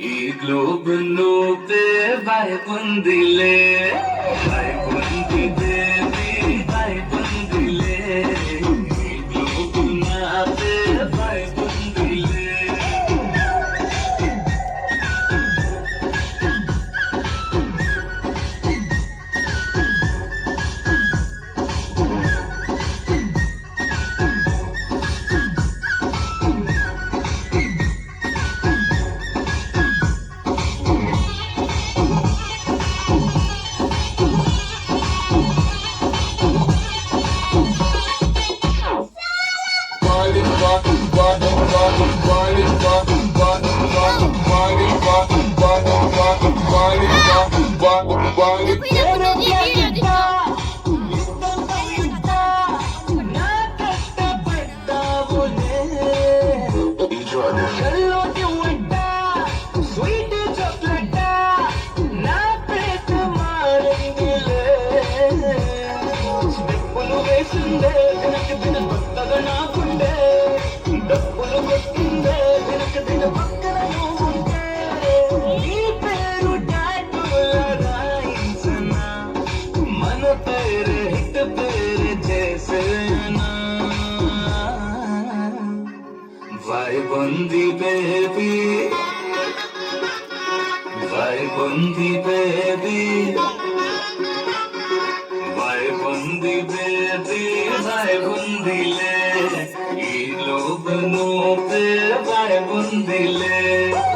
ಈ ಗ್ಲೋಬ್ ನೋತೆ ಬಾಯ್ ಬಂದಿಲೆ ಬಾಯ್ ಬಂದಿದೆ ಬಾಯ್ ಬಂದಿಲೆ ಈ ಗ್ಲೋಬ್ ನಾತೆ ಬಾಯ್ ಬಂದಿಲೆ Vai Bondi baby, vai Bondi baby, vai Bondi baby, vai Bondi le, ई लोग no पे vai Bondi le.